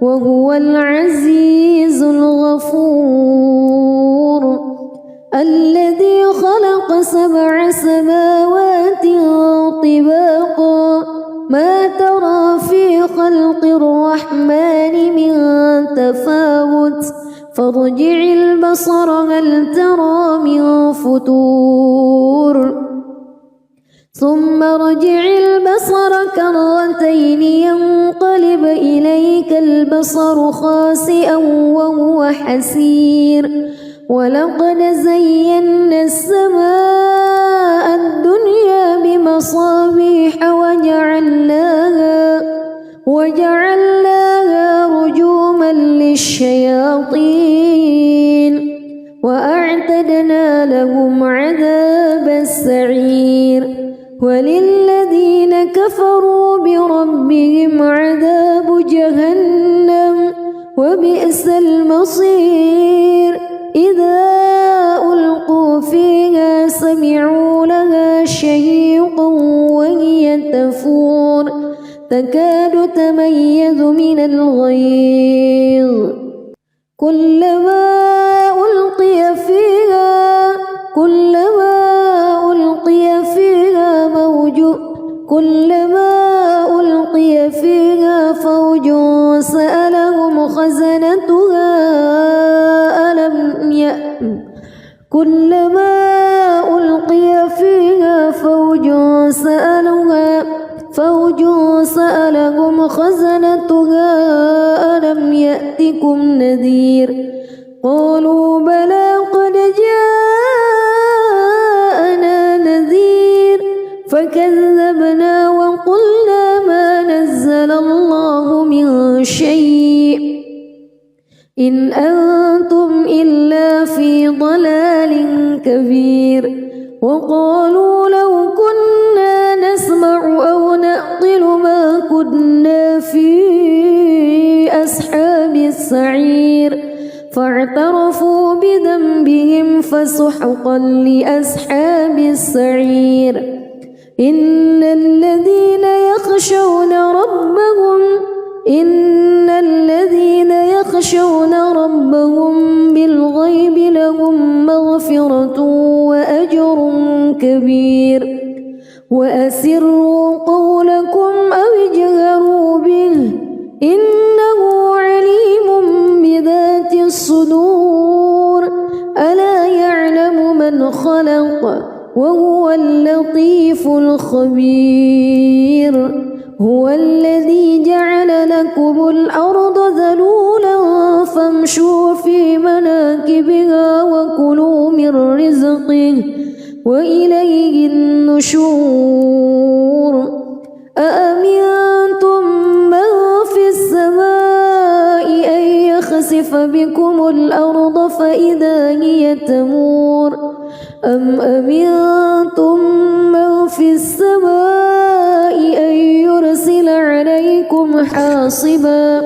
وهو العزيز الغفور الذي خلق 7 سماوات طباقا ما ترى في خلق الرحمن من تفاوت فارجع البصر هل ترى من فتور ثم ارجع البصر كرتين ينقلب إليك البصر خاسئا وهو حسير ولقد زينا السماء الدنيا بمصابيح وجعلناها رجوما للشياطين وأعتدنا لهم عذاب السعير وللذين كفروا بربهم عذاب جهنم وبئس المصير إذا ألقوا فيها سمعوا لها شهيقا وهي تفور تكاد تميز من الغيظ كلما ألقي فيها فوج سألهم خزنتها ألم يأتكم نذير قالوا بلى قد جاءنا نذير فكذبنا وقلنا ما نزل الله من شيء إن أنتم إلا في ضلال كبير وقالوا لو كنا نسمع أو نعقل ما كنا في أصحاب السعير فاعترفوا بذنبهم فسحقا لأصحاب السعير إن الذين يخشون ربهم بالغيب لهم مغفرة وأجر كبير وأسروا قولكم أو اجهروا به إنه عليم بذات الصدور ألا يعلم من خلق وهو اللطيف الخبير هو الذي جعل لكم الأرض ذلولا فامشوا في مناكبها وكلوا من رزقه وإليه النشور أأمنتم من في السماء أن يخسف بكم الأرض فإذا هي تمور أم أمنتم من في السماء أن يرسل عليكم حاصبا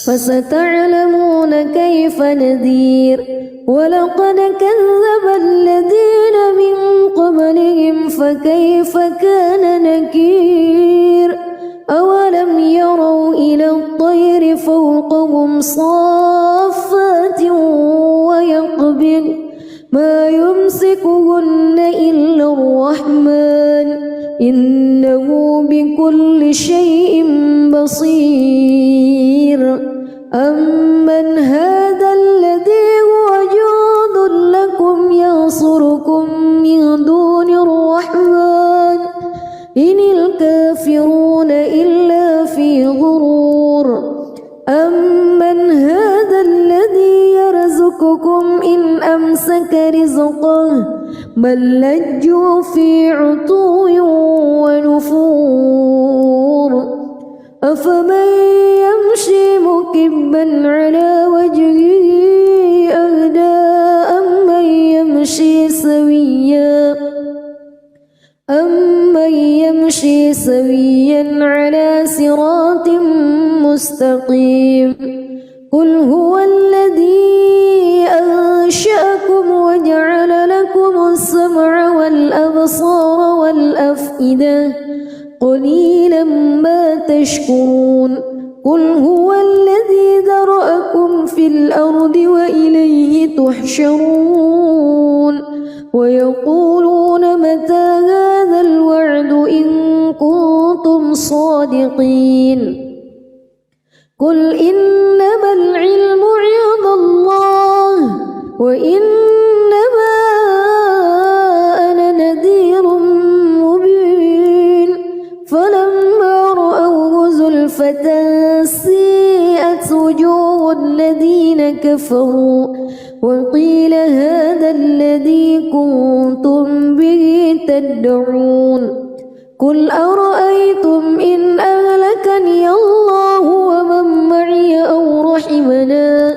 فستعلمون كيف نذير ولقد كذب الذين من قبلهم فكيف كان نكير أولم يروا إلى الطير فوقهم صافات ويقبض ما يمسكهن إلا الرحمن إنه بكل شيء بصير أمن هذا الذي هو جند لكم ينصركم من دون الرحمن إن الكافرون إلا في غرور أمن هذا الذي يرزقكم إن أمسك رزقه بل لجوا في عتو ونفور أفمن يمشي مكبا على وجهه أهدى أمن يمشي سويا على صراط مستقيم قل هو الذي أنشأكم وجعل لكم السمع والأبصار والأفئدة قليلا ما تشكرون قل هو الذي ذرأكم في الأرض وإليه تحشرون ويقولون متى هذا الوعد إن كنتم صادقين قل إنما العلم عند الله وإنما أنا نذير مبين فلما رأوه زلفة سيئت وجوه الذين كفروا وقيل هذا الذي كنتم به تدعون قل أرأيتم إن أهلكني الله ومن معي أو رحمنا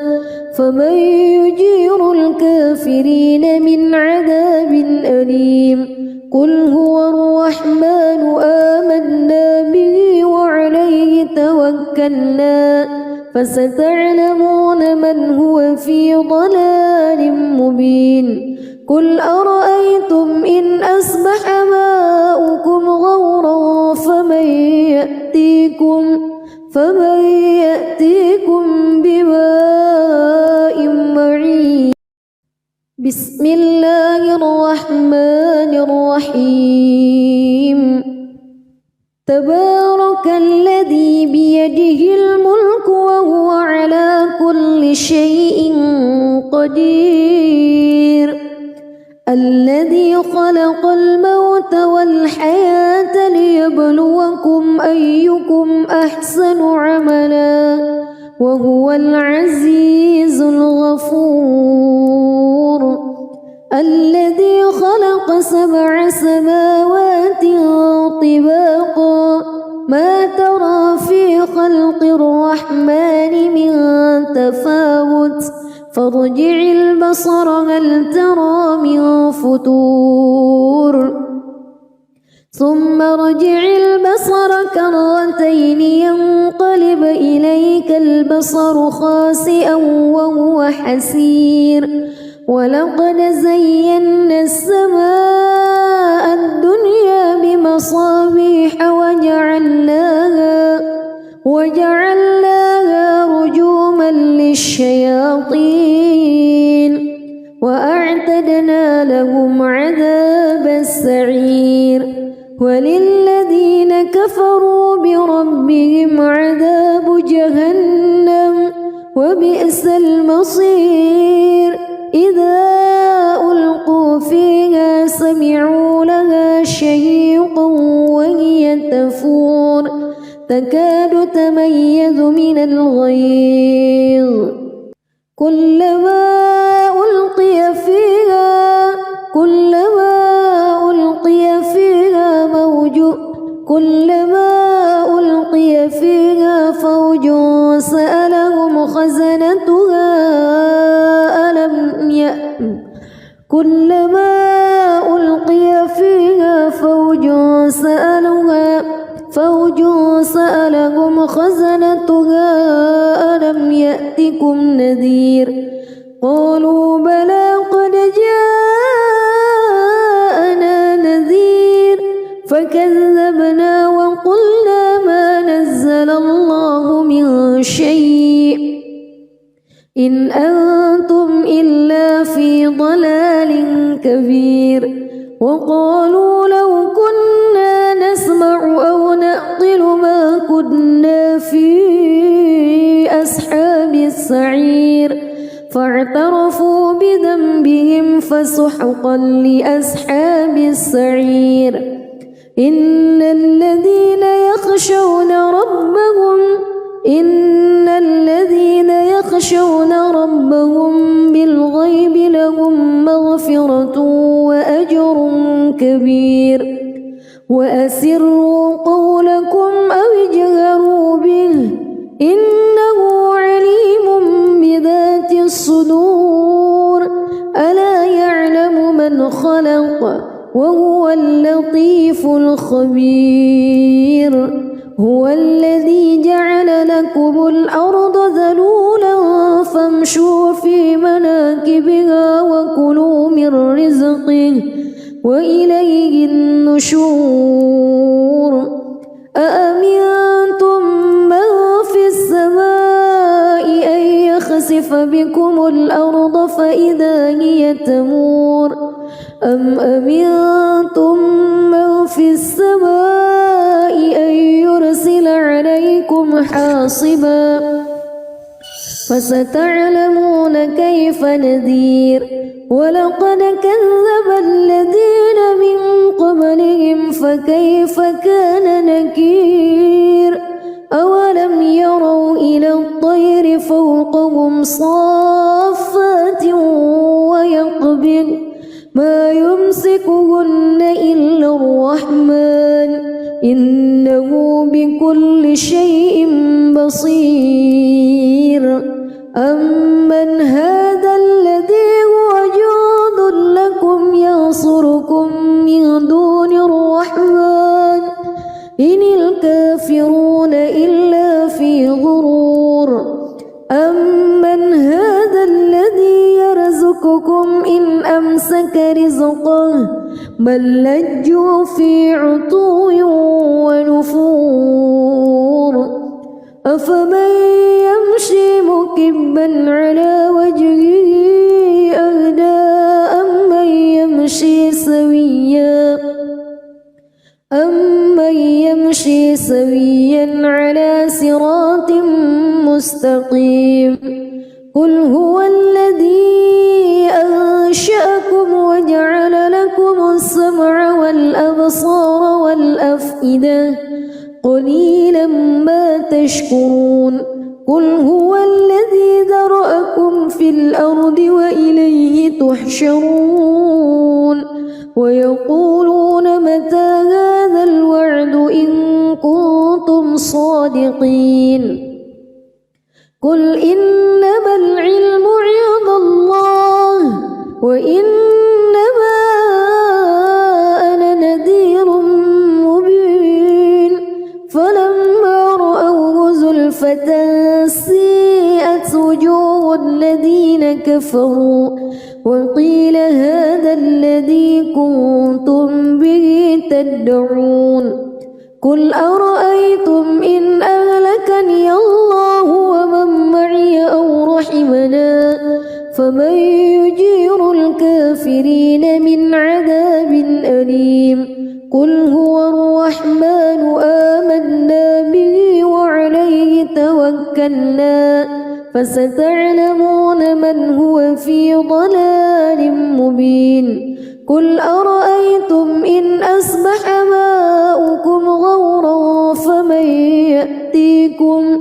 فمن يجير الكافرين من عذاب أليم قل هو الرحمن آمنا به وعليه توكلنا فستعلمون من هو في ضلال مبين قل أرأيتم إن أصبح ماؤكم غورا فمن يأتيكم بماء معين بسم الله الرحمن الرحيم تبارك الذي بيده الملك وهو على كل شيء قدير الذي خلق الموت والحياة ليبلوكم أيكم أحسن عملا وهو العزيز الغفور الذي خلق 7 سماوات طباقا ما ترى في خلق الرحمن من تفاوت فارجع البصر هل ترى من فتور ثم ارجع البصر كرتين ينقلب إليك البصر خاسئا وهو حسير ولقد زينا السماء الدنيا بمصابيح وجعلناها رجوما للشياطين وأعتدنا لهم عذاب السعير وللذين كفروا بربهم عذاب جهنم وبئس المصير إذا ألقوا فيها سمعوا لها شهيقا وهي تفور تكاد تميز من الغيظ كلما ألقي فيها فوج سألهم خزنتها كلما ألقي فيها فوج سألهم خزنتها ألم يأتكم نذير قالوا بلى قد جاءنا نذير فكذبنا وقلنا ما نزل الله من شيء إن أنتم إلا في ضلال كبير وقالوا لو كنا السعير فاعترفوا بذنبهم فسحقا لأصحاب السعير إن الذين يخشون ربهم بالغيب لهم مغفرة وأجر كبير وأسروا قولكم أو اجهروا به إنه عليم بذات الصدور ألا يعلم من خلق وهو اللطيف الخبير هو الذي جعل لكم الأرض ذلولا فامشوا في مناكبها وكلوا من رزقه وإليه النشور أأمنتم من في السماء أن يخسف بكم الأرض فإذا هي تمور أم أمنتم من في السماء أن يرسل عليكم حاصبا فستعلمون كيف نذير ولقد كذب الذين من قبلهم فكيف كان نكير أولم يروا إلى الطير فوقهم صافات ويقبض ما يمسكهن إلا الرحمن إنه بكل شيء بصير أمن هذا الذي هو جند لكم ينصركم من دون الرحمن إن الكافرون إلا في غرور أمن هذا الذي يرزقكم إن أمسك رزقه بل لجوا في عتو ونفور أفمن يمشي مكبا على وجهه أهدى أمن يمشي سويا على صراط مستقيم قل هو الذي أنشأكم وجعل لكم السمع والأبصار والأفئدة قليلا ما تشكرون قل هو الذي ذرأكم في الأرض وإليه تحشرون ويقولون متى هذا الوعد إن كنتم صادقين قل إنما العلم عند الله وإنما أنا نذير مبين فلما رأوه زلفة سيئت وجوه الذين كفروا وقيل هذا الذي كنتم به تدعون قل أرأيتم إن أهلكني الله ومن معي أو رحمنا فمن يجير الكافرين من عذاب أليم قل هو الرحمن آمنا به وعليه توكلنا فستعلمون من هو في ضلال مبين قل أرأيتم إن أصبح ماؤكم غورا فمن يأتيكم